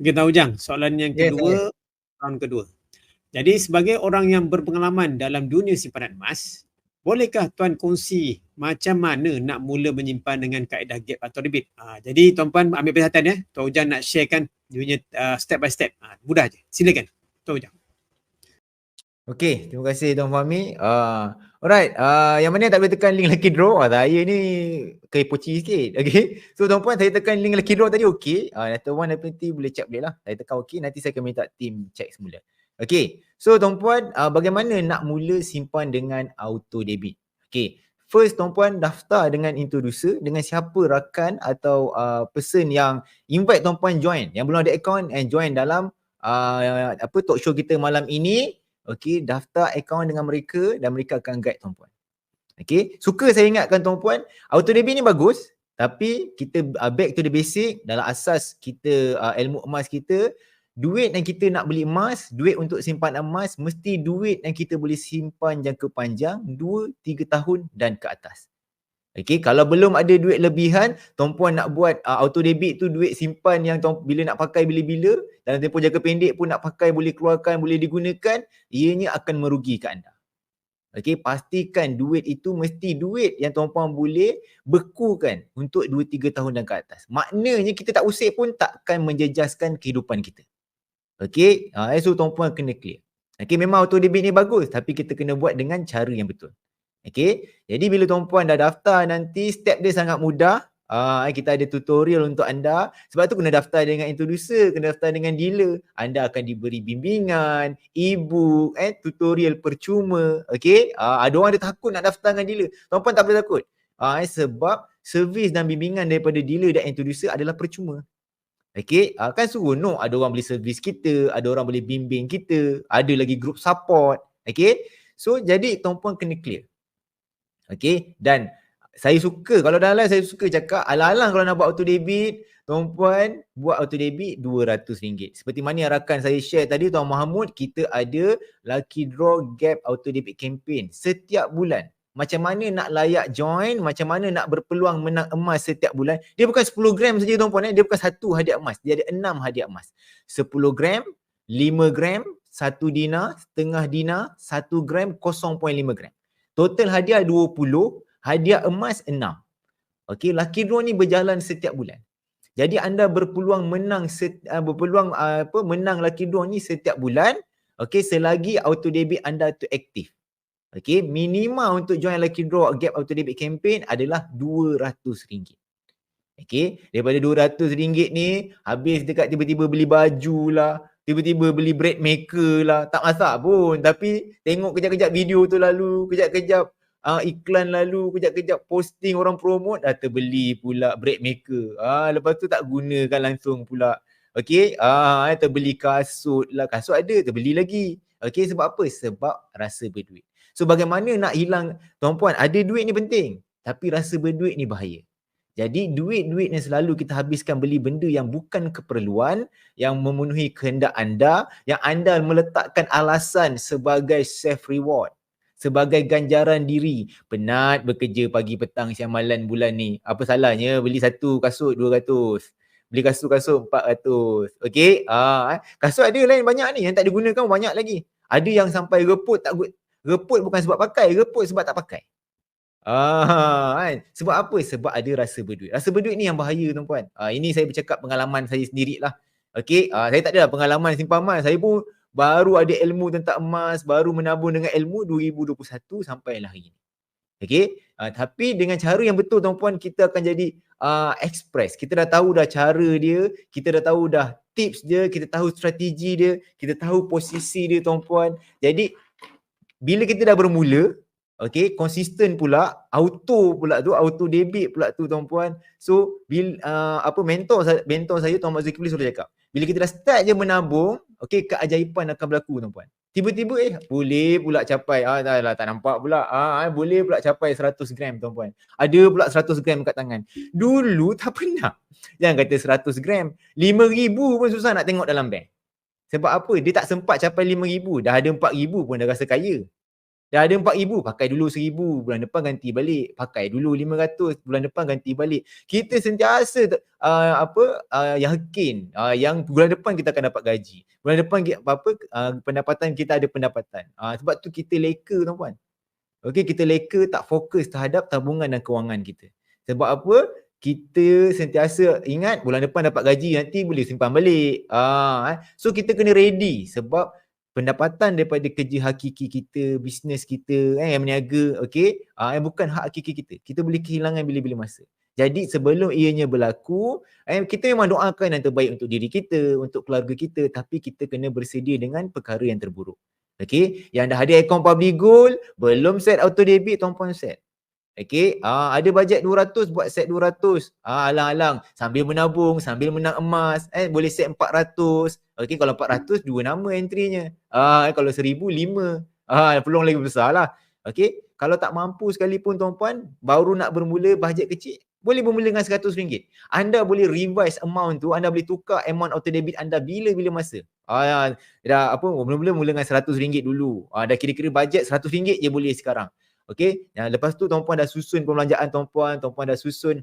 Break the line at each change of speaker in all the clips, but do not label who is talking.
Okey, Tuan Ujang, soalan yang
Yes,
kedua, round kedua. Jadi sebagai orang yang berpengalaman dalam dunia simpanan emas, bolehkah Tuan kongsi macam mana nak mula menyimpan dengan kaedah gap atau debit? Jadi tuan-puan ambil perhatian ya. Tuan Ujang nak sharekan dia punya step by step. Mudah je. Silakan Tuan Ujang.
Okey, terima kasih Tuan Fahmi. Alright, yang mana tak boleh tekan link lucky draw? Saya ni kepoci sikit. Okey. So tuan-puan, saya tekan link lucky draw tadi okey. Letter 1 dan 2 boleh check boleh lah. Saya tekan okey, nanti saya akan minta team check semula. Okey. So tuan-puan, bagaimana nak mula simpan dengan auto debit? Okey. First tuan-puan daftar dengan introducer, dengan siapa rakan atau person yang invite tuan-puan join, yang belum ada account and join dalam talk show kita malam ini. Okey, daftar akaun dengan mereka dan mereka akan guide tuan-puan. Okey, suka saya ingatkan tuan-puan, auto debit ni bagus, tapi kita back to the basic. Dalam asas kita ilmu emas kita, duit yang kita nak beli emas, duit untuk simpan emas, mesti duit yang kita boleh simpan jangka panjang 2-3 tahun dan ke atas. Okey, kalau belum ada duit lebihan, tuan-puan nak buat auto debit tu duit simpan yang bila nak pakai bila-bila, dalam tempoh jangka pendek pun nak pakai, boleh keluarkan, boleh digunakan, ianya akan merugikan anda. Okey, pastikan duit itu mesti duit yang tuan-puan boleh bekukan untuk 2-3 tahun dan ke atas. Maknanya kita tak usik pun takkan menjejaskan kehidupan kita. Okey, so tuan-puan kena clear. Okey, memang auto debit ni bagus, tapi kita kena buat dengan cara yang betul. Okey, jadi bila tuan-puan dah daftar nanti, step dia sangat mudah. Kita ada tutorial untuk anda. Sebab tu kena daftar dengan introducer, kena daftar dengan dealer. Anda akan diberi bimbingan, e-book, tutorial percuma. Okey, ada orang dia takut nak daftar dengan dealer. Tuan-puan tak boleh takut. Sebab servis dan bimbingan daripada dealer dan introducer adalah percuma. Okey, kan seronok ada orang boleh servis kita, ada orang boleh bimbing kita, ada lagi group support. Okey, so jadi tuan-puan kena clear. Okey, dan saya suka, kalau dalam live saya suka cakap, alang-alang kalau nak buat auto debit, tuan-puan buat auto debit RM200. Seperti mana yang rakan saya share tadi, Tuan Mahmud, kita ada Lucky Draw Gap Auto Debit Campaign setiap bulan. Macam mana nak layak join, macam mana nak berpeluang menang emas setiap bulan. Dia bukan 10 gram saja tuan-puan, dia bukan satu hadiah emas, dia ada 6 hadiah emas. 10 gram, 5 gram, 1 dinar, setengah dinar, 1 gram, 0.5 gram. Total hadiah 20, hadiah emas 6. Okey, Lucky Draw ni berjalan setiap bulan. Jadi anda berpeluang menang menang Lucky Draw ni setiap bulan. Okey, selagi auto debit anda tu aktif. Okey, minima untuk join Lucky Draw Gap Auto Debit Campaign adalah RM200. Okey, daripada RM200 ni, habis dekat tiba-tiba beli baju lah, tiba-tiba beli bread maker lah, tak masak pun. Tapi tengok kejap-kejap video tu lalu, kejap-kejap iklan lalu, kejap-kejap posting orang promote, dah terbeli pula bread maker. Lepas tu tak gunakan langsung pula. Okey, terbeli kasut lah, kasut ada, terbeli lagi. Okey, sebab apa? Sebab rasa berduit. So bagaimana nak hilang, tuan-puan, ada duit ni penting, tapi rasa berduit ni bahaya. Jadi duit-duit yang selalu kita habiskan beli benda yang bukan keperluan, yang memenuhi kehendak anda, yang anda meletakkan alasan sebagai self reward, sebagai ganjaran diri. Penat bekerja pagi petang siang malam bulan ni, apa salahnya beli satu kasut 200, beli kasut-kasut 400. Okey, kasut ada lain banyak ni yang tak digunakan banyak lagi. Ada yang sampai reput, reput bukan sebab pakai, reput sebab tak pakai. Kan? Sebab apa? Sebab ada rasa berduit. Rasa berduit ni yang bahaya tuan-puan. Ini saya bercakap pengalaman saya sendirilah. Okey, saya tak ada pengalaman simpan emas. Saya pun baru ada ilmu tentang emas, baru menabung dengan ilmu 2021 sampailah hari ini. Okey, tapi dengan cara yang betul tuan-puan, kita akan jadi express. Kita dah tahu dah cara dia, kita dah tahu dah tips dia, kita tahu strategi dia, kita tahu posisi dia tuan-puan. Jadi bila kita dah bermula, okey, konsisten pula, auto debit pula tu tuan-puan. So mentor saya Tuan Mak Zulkifli selalu cakap, bila kita dah start je menabung, okey, keajaiban akan berlaku tuan-puan. Tiba-tiba boleh pula capai, tak nampak pula, boleh pula capai 100 gram tuan-puan. Ada pula 100 gram kat tangan. Dulu tak pernah. Jangan kata 100 gram, 5,000 pun susah nak tengok dalam bank. Sebab apa? Dia tak sempat capai 5,000, dah ada 4,000 pun dah rasa kaya. Dah ada 4,000, pakai dulu 1,000, bulan depan ganti balik. Pakai dulu 500, bulan depan ganti balik. Kita sentiasa yakin yang bulan depan kita akan dapat gaji. Bulan depan pendapatan kita ada pendapatan. Sebab tu kita leka tuan-puan. Okey, kita leka tak fokus terhadap tabungan dan kewangan kita. Sebab apa? Kita sentiasa ingat bulan depan dapat gaji, nanti boleh simpan balik. So kita kena ready sebab pendapatan daripada kerja hakiki kita, bisnes kita yang berniaga, okey, bukan hak hakiki kita. Kita boleh kehilangan bila-bila masa. Jadi sebelum ianya berlaku, kita memang doakan yang terbaik untuk diri kita, untuk keluarga kita, tapi kita kena bersedia dengan perkara yang terburuk. Okey, yang dah ada akaun public goal, belum set auto debit, tuan-puan set. Okey, ada bajet 200, buat set 200. Alang-alang sambil menabung, sambil menang emas, boleh set 400. Okey, kalau 400 dua nama entry-nya. Kalau 1,000 5. Peluang lagi besar lah. Okey, kalau tak mampu sekalipun tuan-puan, baru nak bermula bajet kecil, boleh bermula dengan RM100. Anda boleh revise amount tu, anda boleh tukar amount auto debit anda bila-bila masa. Mula-mula dengan RM100 dulu. Dah kira-kira bajet RM100 je boleh sekarang. Okey, lepas tu tuan-puan dah susun pembelanjaan tuan-puan dah susun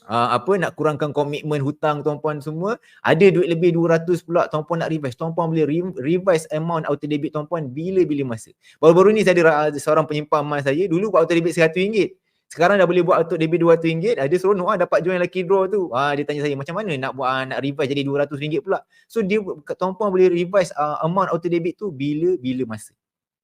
nak kurangkan komitmen hutang tuan-puan semua, ada duit lebih 200 pula tuan-puan nak revise, tuan-puan boleh revise amount auto debit tuan-puan bila-bila masa. Baru-baru ni saya ada seorang penyimpan emas saya, dulu buat auto debit RM100. Sekarang dah boleh buat auto debit RM200. Dia seronok dapat join lucky draw tu. Dia tanya saya macam mana nak buat nak revise jadi RM200 pula. So dia tuan-puan boleh revise amount auto debit tu bila-bila masa.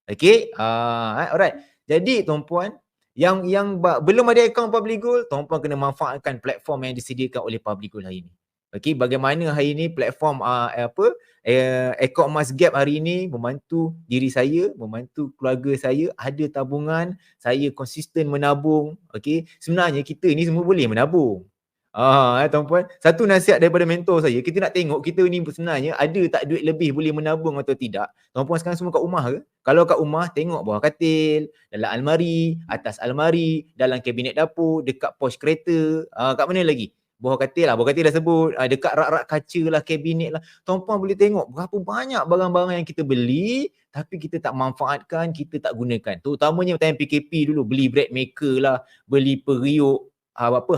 Okey, alright. Jadi tuan-puan yang belum ada akaun public goal, tuan-puan kena manfaatkan platform yang disediakan oleh public goal hari ini. Okey, bagaimana hari ini platform akaun emas gap hari ini membantu diri saya, membantu keluarga saya, ada tabungan, saya konsisten menabung. Okey, sebenarnya kita ni semua boleh menabung. Tuan-puan, satu nasihat daripada mentor saya, kita nak tengok kita ni sebenarnya ada tak duit lebih boleh menabung atau tidak. Tuan-puan sekarang semua kat rumah ke? Kalau kat rumah, tengok bawah katil, dalam almari, atas almari, dalam kabinet dapur, dekat pos kereta, kat mana lagi? Bawah katil dah sebut, dekat rak-rak kaca lah, kabinet lah. Tuan-puan boleh tengok berapa banyak barang-barang yang kita beli tapi kita tak manfaatkan, kita tak gunakan. Terutamanya time PKP dulu, beli bread maker lah, beli periuk,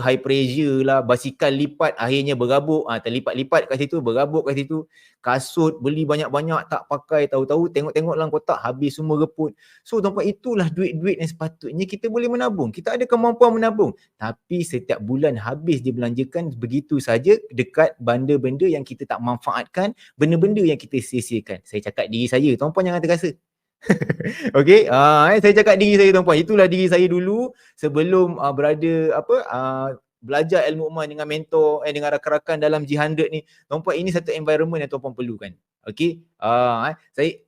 high pressure lah, basikal lipat akhirnya berabuk, terlipat-lipat kat situ, berabuk kat situ. Kasut beli banyak-banyak tak pakai, tahu-tahu tengok-tengok dalam kotak habis semua reput. So tuan-puan, itulah duit-duit yang sepatutnya kita boleh menabung. Kita ada kemampuan menabung, tapi setiap bulan habis dibelanjakan begitu saja dekat benda-benda yang kita tak manfaatkan, benda-benda yang kita sia-siakan. Saya cakap diri saya, tuan-puan jangan terasa. Okey, saya cakap diri saya tuan-puan, itulah diri saya dulu sebelum belajar ilmu emas dengan mentor, dengan rakan-rakan dalam G100 ni. Tuan-puan, ini satu environment yang tuan-puan perlukan. Okey, saya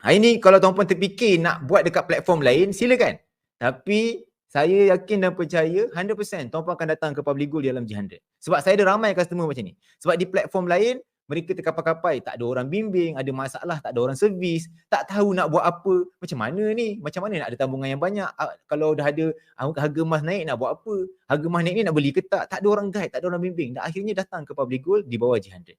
hari ni kalau tuan-puan terfikir nak buat dekat platform lain, silakan. Tapi saya yakin dan percaya 100% tuan-puan akan datang ke public goal dalam G100. Sebab saya ada ramai customer macam ni. Sebab di platform lain mereka terkapai-kapai, tak ada orang bimbing, ada masalah, tak ada orang servis, tak tahu nak buat apa. Macam mana ni? Macam mana nak ada tabungan yang banyak? Kalau dah ada harga emas naik, nak buat apa? Harga emas naik ni nak beli ke tak? Tak ada orang guide, tak ada orang bimbing. Dan akhirnya datang ke public goal di bawah G100.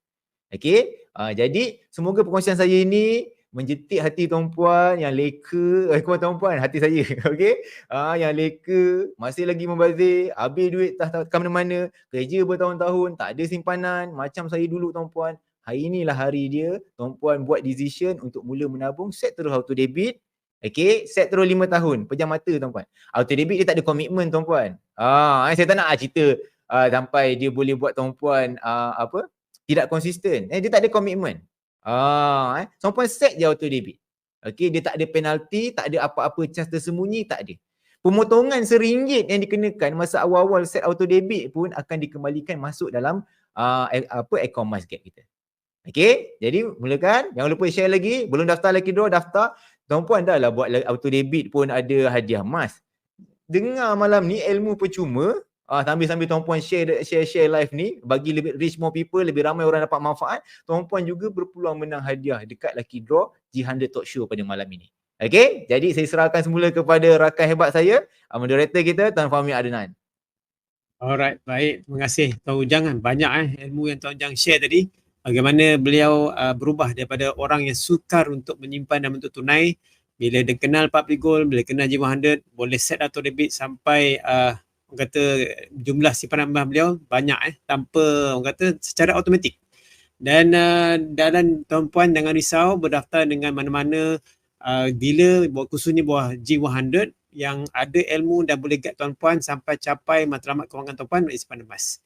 Okey, jadi semoga perkongsian saya ini menjetik hati tuan-puan yang leka, tuan-puan, hati saya, okey? Yang leka, masih lagi membazir, habis duit tak ke mana-mana, kerja bertahun-tahun, tak ada simpanan, macam saya dulu tuan-puan. Hari inilah hari dia, tuan-puan buat decision untuk mula menabung, set terus auto debit, okey? Set terus 5 tahun, pejam mata tuan-puan. Auto debit dia tak ada komitmen tuan-puan. Saya tak nak cerita sampai dia boleh buat tuan-puan tidak konsisten. Dia tak ada komitmen. Tuan-puan set je auto debit. Okey, dia tak ada penalti, tak ada apa-apa cas tersembunyi, tak ada. Pemotongan RM1 yang dikenakan masa awal-awal set auto debit pun akan dikembalikan masuk dalam akaun emas gap kita. Okey, jadi mulakan, jangan lupa share lagi, belum daftar lucky draw, daftar. Tuan-puan dah lah buat auto debit pun ada hadiah emas. Dengar malam ni ilmu percuma. Sambil-sambil tuan-puan share live ni, bagi lebih reach more people, lebih ramai orang dapat manfaat. Tuan-puan juga berpeluang menang hadiah dekat lucky draw G100 Talk Show pada malam ini. Okey, jadi saya serahkan semula kepada rakan hebat saya, moderator kita, Tuan Fahmi Adnan.
Alright, baik. Terima kasih Tuan Ujang. Banyak ilmu yang Tuan Ujang share tadi. Bagaimana beliau berubah daripada orang yang sukar untuk menyimpan dalam bentuk tunai Bila dia kenal public goal, bila kenal G100, boleh set auto debit sampai orang kata jumlah simpanan emas beliau banyak tanpa orang kata secara automatik. Dan dalam tuan-puan jangan risau berdaftar dengan mana-mana dealer khususnya bawah G100 yang ada ilmu dan boleh guide tuan-puan sampai capai matlamat kewangan tuan-puan melalui simpanan emas.